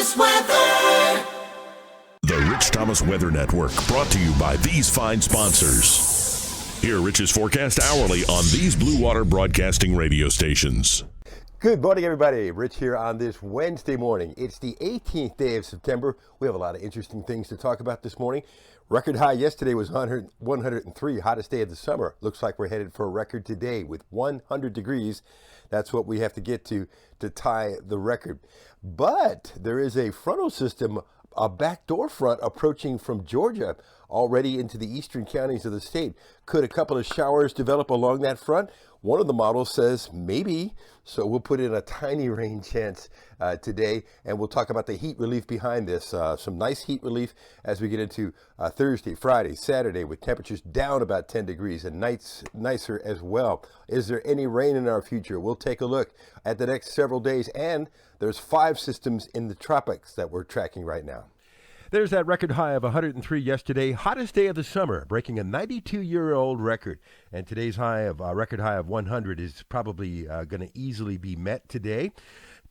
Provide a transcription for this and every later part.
Thomas Weather. The Rich Thomas Weather Network, brought to you by these fine sponsors. Hear Rich's forecast hourly on these Blue Water Broadcasting radio stations. Good morning, everybody. Rich here on this Wednesday morning. It's the 18th day of September. We have a lot of interesting things to talk about this morning. Record high yesterday was 103, hottest day of the summer. Looks like we're headed for a record today with 100 degrees. That's what we have to get to tie the record. But there is a frontal system, a backdoor front approaching from Georgia already into the eastern counties of the state. Could a couple of showers develop along that front? One of the models says maybe, so we'll put in a tiny rain chance today, and we'll talk about the heat relief behind this. Some nice heat relief as we get into Thursday, Friday, Saturday, with temperatures down about 10 degrees and nights nicer as well. Is there any rain in our future? We'll take a look at the next several days, and there's 5 systems in the tropics that we're tracking right now. There's that record high of 103 yesterday, hottest day of the summer, breaking a 92-year-old record. And today's record high of 100 is probably going to easily be met today.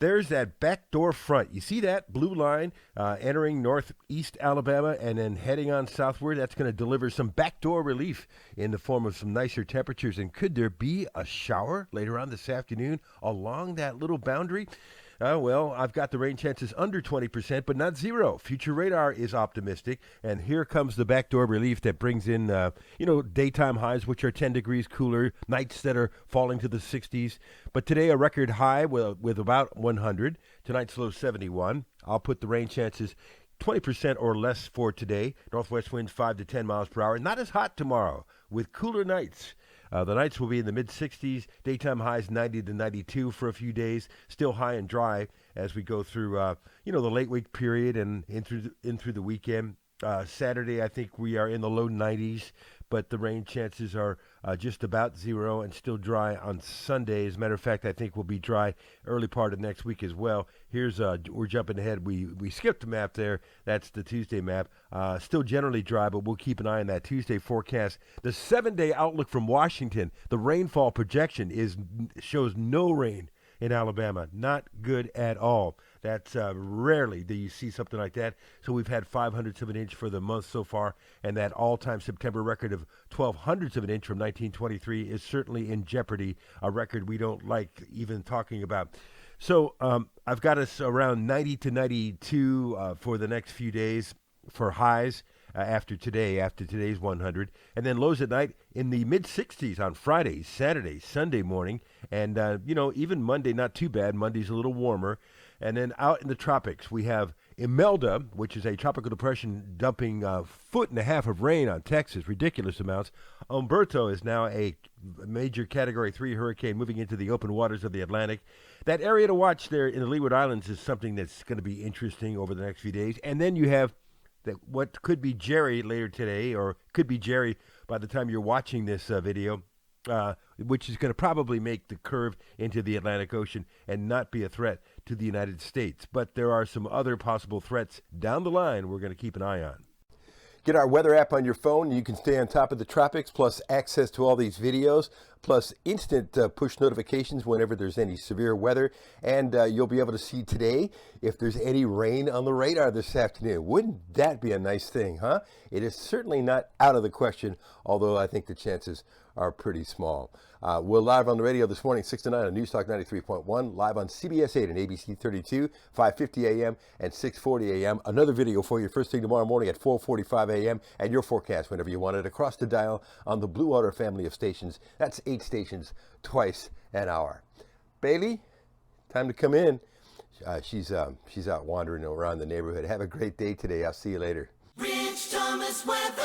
There's that backdoor front. You see that blue line entering northeast Alabama and then heading on southward? That's going to deliver some backdoor relief in the form of some nicer temperatures. And could there be a shower later on this afternoon along that little boundary? Well, I've got the rain chances under 20%, but not zero. Future radar is optimistic, and here comes the backdoor relief that brings in, daytime highs, which are 10 degrees cooler, nights that are falling to the 60s. But today, a record high with about 100. Tonight's low 71. I'll put the rain chances 20% or less for today. Northwest winds 5 to 10 miles per hour. Not as hot tomorrow, with cooler nights. The nights will be in the mid-60s, daytime highs 90 to 92 for a few days, still high and dry as we go through, the late week period and in through the weekend. Saturday, I think we are in the low 90s, but the rain chances are just about zero and still dry on Sunday. As a matter of fact, I think we'll be dry early part of next week as well. Here's we're jumping ahead. We skipped a map there. That's the Tuesday map. Still generally dry, but we'll keep an eye on that Tuesday forecast. The 7-day outlook from Washington, the rainfall projection shows no rain in Alabama. Not good at all. That's rarely do you see something like that. So we've had 0.05 of an inch for the month so far, and that all-time September record of 0.12 of an inch from 1923 is certainly in jeopardy, a record we don't like even talking about. So I've got us around 90 to 92 for the next few days for highs after today's 100, and then lows at night in the mid-60s on Friday, Saturday, Sunday morning, and even Monday not too bad. Monday's a little warmer. And then out in the tropics, we have Imelda, which is a tropical depression dumping 1.5 feet of rain on Texas, ridiculous amounts. Umberto is now a major Category 3 hurricane moving into the open waters of the Atlantic. That area to watch there in the Leeward Islands is something that's going to be interesting over the next few days. And then you have what could be Jerry later today, or could be Jerry by the time you're watching this video, which is going to probably make the curve into the Atlantic Ocean and not be a threat to the United States. But there are some other possible threats down the line we're going to keep an eye on. Get our weather app on your phone. You can stay on top of the tropics, plus access to all these videos, plus instant push notifications whenever there's any severe weather. And you'll be able to see today if there's any rain on the radar this afternoon. Wouldn't that be a nice thing, huh? It is certainly not out of the question, although I think the chances are pretty small. We're live on the radio this morning, 6 to 9 on News Talk 93.1, live on CBS 8 and ABC 32, 5:50 a.m. and 6:40 a.m. Another video for you first thing tomorrow morning at 4:45 a.m. and your forecast whenever you want it across the dial on the Blue Water family of stations. That's 8 stations twice an hour. Bailey, time to come in. She's out wandering around the neighborhood. Have a great day today. I'll see you later. Rich Thomas Weather.